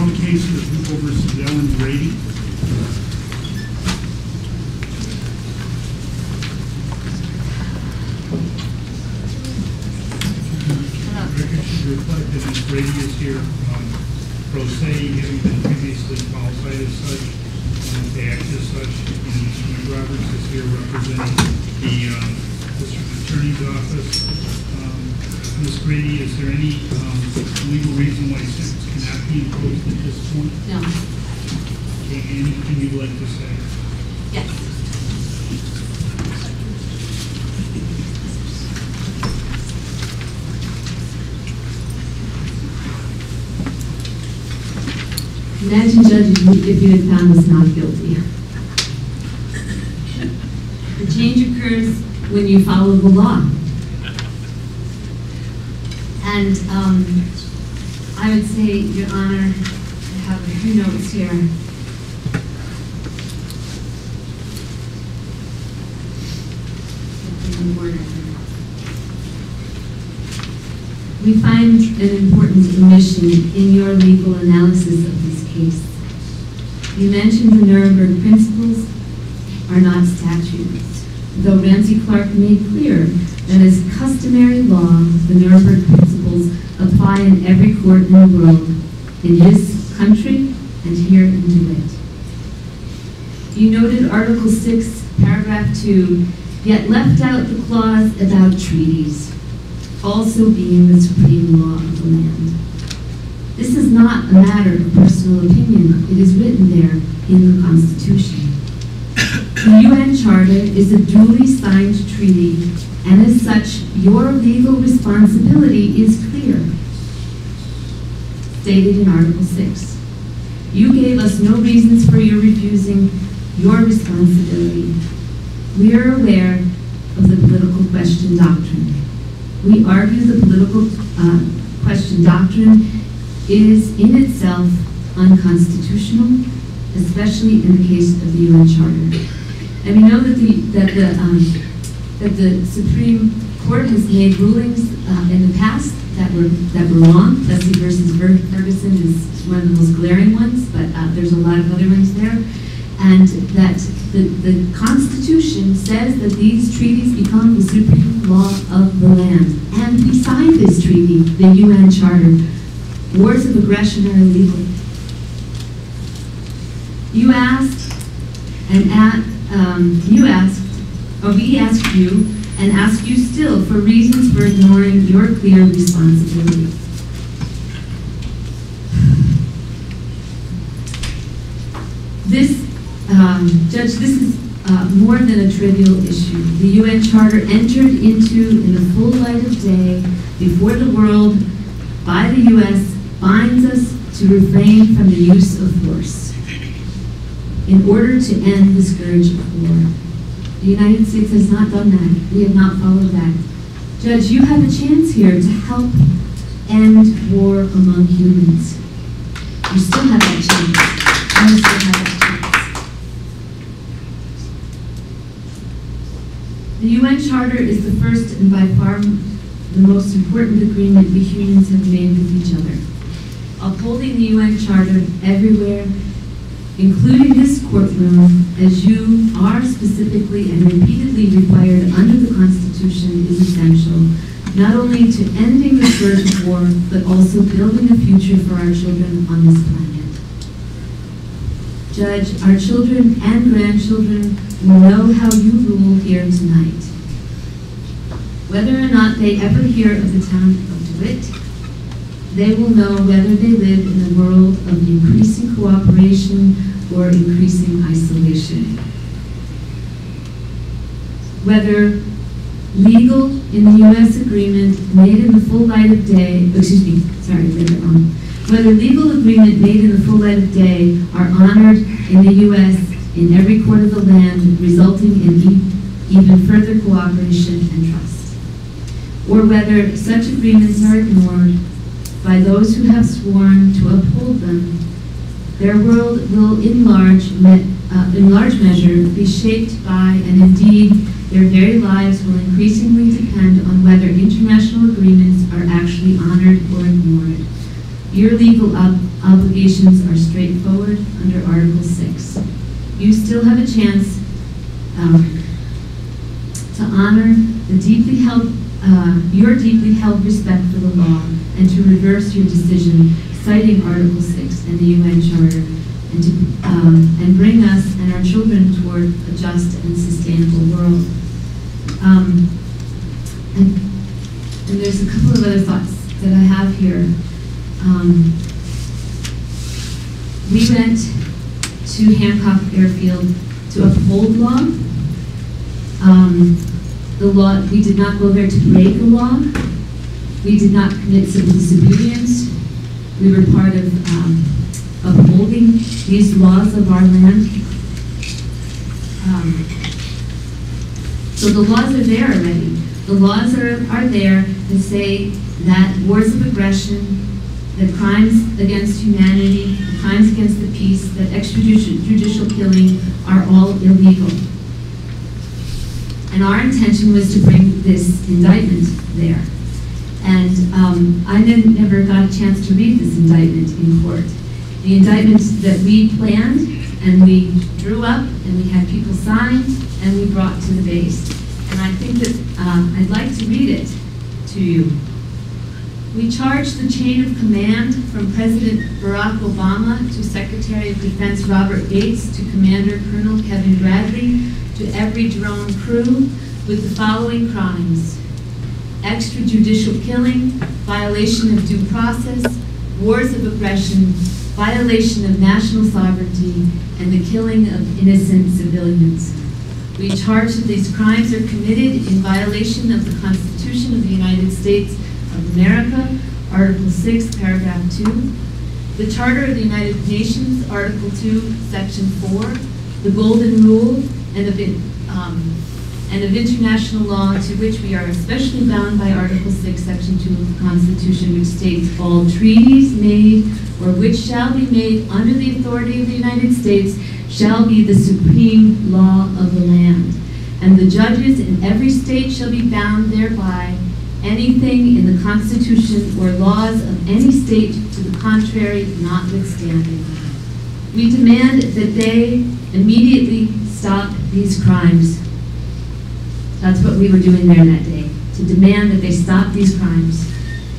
Call the case of the people versus Dell and Grady. Record should reflect that Ms. Grady is here pro se, having been previously qualified as such, to act as such. And Mr. Roberts is here representing the District Attorney's Office. Ms. Grady, is there any legal reason why sentence cannot be imposed at this point? No. Okay, anything you'd like to say? Yes. Imagine, Judge, if you had found us not guilty. The change occurs when you follow the law. And I would say, Your Honor, I have a few notes here. We find an important omission in your legal analysis of this case. You mentioned the Nuremberg principles are not statutes, though Ramsey Clark made clear that as customary law, the Nuremberg principles apply in every court in the world, in this country and here in DeWitt. You noted Article 6, Paragraph 2, yet left out the clause about treaties, also being the supreme law of the land. This is not a matter of personal opinion. It is written there in the Constitution. The UN Charter is a duly signed treaty, and as such, your legal responsibility is clear, stated in Article 6. You gave us no reasons for your refusing your responsibility. We are aware of the political question doctrine. We argue the political question doctrine is in itself unconstitutional, especially in the case of the UN Charter. And we know that the Supreme Court has made rulings in the past that were wrong. Plessy versus Ferguson is one of the most glaring ones, but there's a lot of other ones there. And that the Constitution says that these treaties become the supreme law of the land. And we signed this treaty, the UN Charter. Wars of aggression are illegal. You asked, we asked you, and ask you still, for reasons for ignoring your clear responsibility. This, Judge, this is more than a trivial issue. The UN Charter entered into in the full light of day before the world by the U.S. binds us to refrain from the use of force in order to end the scourge of war. The United States has not done that. We have not followed that. Judge, you have a chance here to help end war among humans. You still have that chance. You still have that chance. The UN Charter is the first and by far the most important agreement we humans have made with each other. Upholding the UN Charter everywhere, including this courtroom, as you are specifically and repeatedly required under the Constitution, is essential, not only to ending the scourge of war, but also building a future for our children on this planet. Judge, our children and grandchildren will know how you rule here tonight. Whether or not they ever hear of the town of DeWitt, they will know whether they live in a world of increasing cooperation or increasing isolation. Whether legal in the U.S. agreement made in the full light of day, whether legal agreement made in the full light of day are honored in the U.S. in every court of the land, resulting in even further cooperation and trust. Or whether such agreements are ignored by those who have sworn to uphold them, their world will in large measure be shaped by, and indeed their very lives will increasingly depend on whether international agreements are actually honored or ignored. Your legal obligations are straightforward under Article 6. You still have a chance to honor the your deeply held respect for the law and to reverse your decision citing Article 6 and the UN Charter and bring us and our children toward a just and sustainable world. And there's a couple of other thoughts that I have here. We went to Hancock Airfield to uphold law. We did not go there to break a law. We did not commit civil disobedience. We were part of upholding these laws of our land. So the laws are there already. The laws are there to say that wars of aggression, that crimes against humanity, the crimes against the peace, that extrajudicial killing are all illegal. And our intention was to bring this indictment there. And I never got a chance to read this indictment in court. The indictment that we planned and we drew up and we had people sign and we brought to the base. And I think that I'd like to read it to you. We charge the chain of command from President Barack Obama to Secretary of Defense Robert Gates to Commander Colonel Kevin Grady to every drone crew with the following crimes: extrajudicial killing, violation of due process, wars of aggression, violation of national sovereignty, and the killing of innocent civilians. We charge that these crimes are committed in violation of the Constitution of the United States of America, Article 6, Paragraph 2, the Charter of the United Nations, Article 2, Section 4, the Golden Rule, and of international law to which we are especially bound by Article 6, Section 2 of the Constitution, which states all treaties made or which shall be made under the authority of the United States shall be the supreme law of the land, and the judges in every state shall be bound thereby, anything in the Constitution or laws of any state to the contrary notwithstanding. We demand that they immediately stop these crimes. That's what we were doing there that day, to demand that they stop these crimes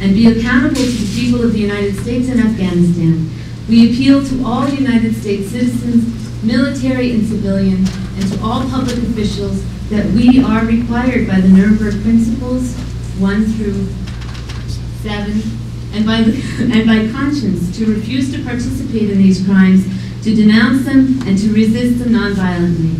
and be accountable to the people of the United States and Afghanistan. We appeal to all United States citizens, military and civilian, and to all public officials that we are required by the Nuremberg Principles 1 through 7, and by conscience to refuse to participate in these crimes, to denounce them, and to resist them nonviolently.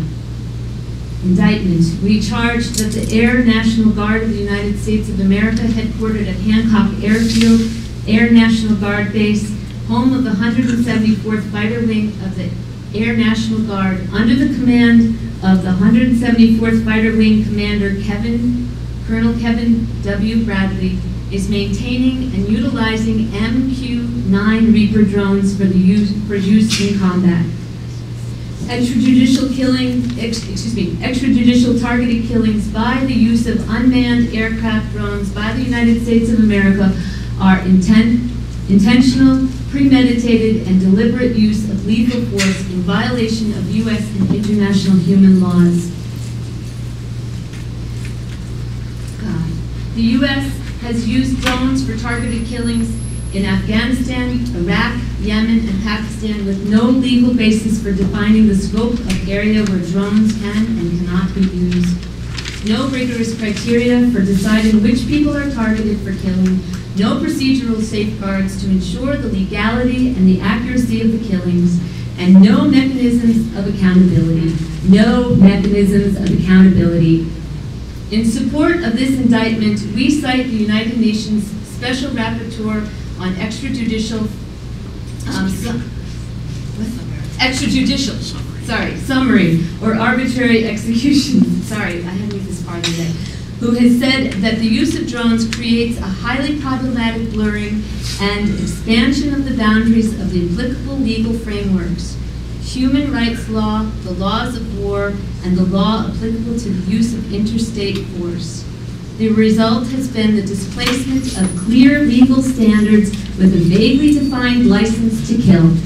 Indictment. We charge that the Air National Guard of the United States of America, headquartered at Hancock Airfield, Air National Guard Base, home of the 174th Fighter Wing of the Air National Guard, under the command of the 174th Fighter Wing Commander Colonel Kevin W. Bradley, is maintaining and utilizing MQ-9 Reaper drones for use in combat. Extrajudicial targeted killings by the use of unmanned aircraft drones by the United States of America are intentional, premeditated, and deliberate use of lethal force in violation of U.S. and international human laws. The U.S. has used drones for targeted killings in Afghanistan, Iraq, Yemen, and Pakistan with no legal basis for defining the scope of area where drones can and cannot be used. No rigorous criteria for deciding which people are targeted for killing. No procedural safeguards to ensure the legality and the accuracy of the killings. And no mechanisms of accountability. No mechanisms of accountability. In support of this indictment, we cite the United Nations Special Rapporteur on extrajudicial summary or arbitrary execution. Sorry, I haven't used this part today. Who has said that the use of drones creates a highly problematic blurring and expansion of the boundaries of the applicable legal frameworks. Human rights law, the laws of war, and the law applicable to the use of interstate force. The result has been the displacement of clear legal standards with a vaguely defined license to kill,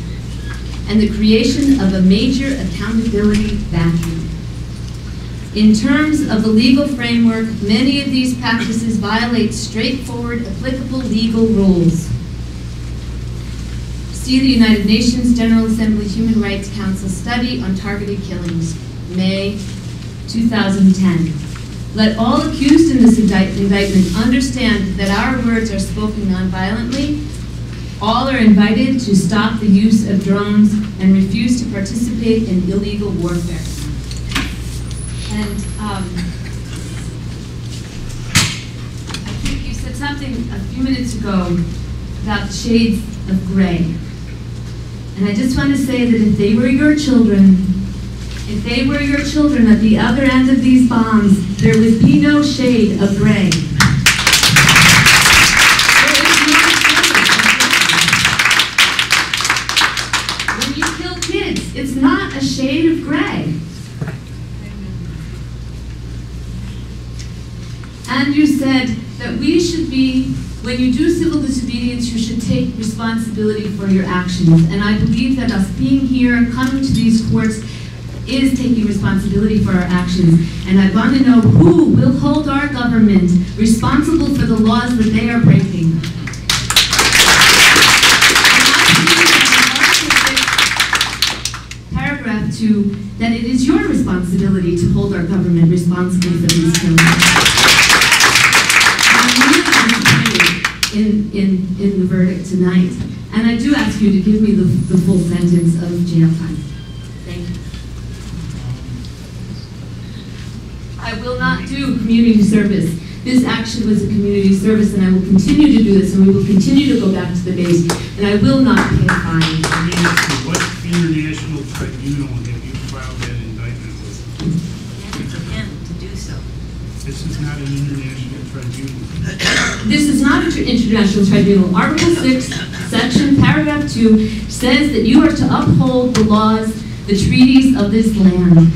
and the creation of a major accountability vacuum. In terms of the legal framework, many of these practices violate straightforward, applicable legal rules. See the United Nations General Assembly Human Rights Council study on targeted killings, May 2010. Let all accused in this indictment understand that our words are spoken non-violently. All are invited to stop the use of drones and refuse to participate in illegal warfare. And I think you said something a few minutes ago about shades of gray. And I just want to say that if they were your children, at the other end of these bombs, there would be no shade of gray. When you kill kids, it's not a shade of gray. And you said that we should be, when you do civil disobedience, you should take responsibility for your actions. And I believe that us being here, coming to these courts, is taking responsibility for our actions. And I want to know who will hold our government responsible for the laws that they are breaking. Paragraph 2, that it is your responsibility to hold our government responsible for these killings. In the verdict tonight. And I do ask you to give me the full sentence of jail time. Thank you. I will not do community service. This action was a community service, and I will continue to do this, and we will continue to go back to the base, and I will not pay a fine. Let me ask you, what international tribunal have you filed that indictment with? And for him to do so. This is not an international tribunal. This is not an international tribunal. Article 6, section paragraph 2 says that you are to uphold the laws, the treaties of this land.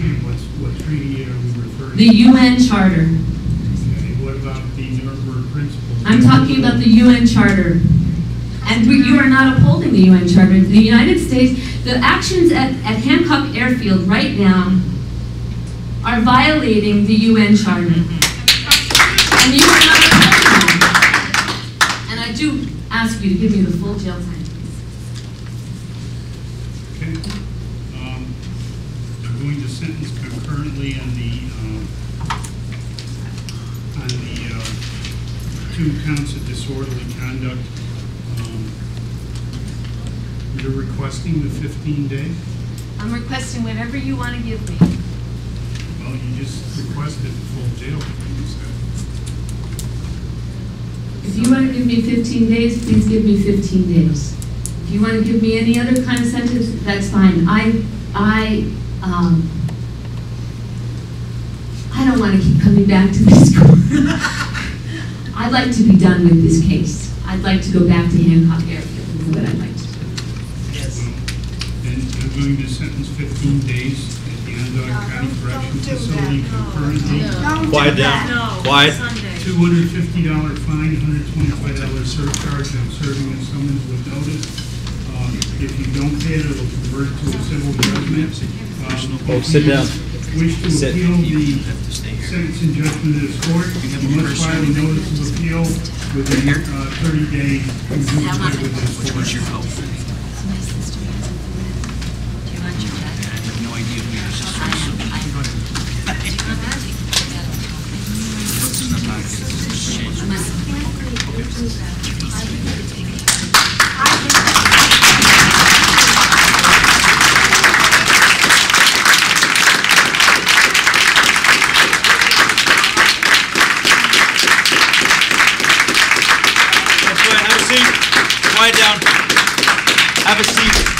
What treaty are we referring to? The UN Charter. Okay, what about the Nuremberg Principles? I'm talking about the UN Charter. And you are not upholding the UN Charter. The United States, the actions at Hancock Airfield right now are violating the UN Charter. And you are not upholding them. And I do ask you to give me the full jail time, please. Okay. I'm going to sentence concurrently on the 2 counts of disorderly conduct. You're requesting the 15-day? I'm requesting whatever you want to give me. Well, you just requested the full jail time, you said. If you want to give me 15 days, please give me 15 days. If you want to give me any other kind of sentence, that's fine. I don't want to keep coming back to this court. I'd like to be done with this case. I'd like to go back to Hancock Airfield, is what I'd like to do. Yes. And I'm going to sentence 15 days at the Onondaga County Corrections Facility concurrently. Quiet down. No. Quiet. Sunday. $250 fine, $125 surcharge. I'm serving a summons with notice. If you don't pay it, it'll convert to a civil judgment. Folks, sit down. Wish to Sit. appeal the sentencing judgment of this court, you must file a notice of appeal within 30 days from due date with this court. Do you want your dad? I have no idea who your sister is. What's in the Quiet down. Have a seat.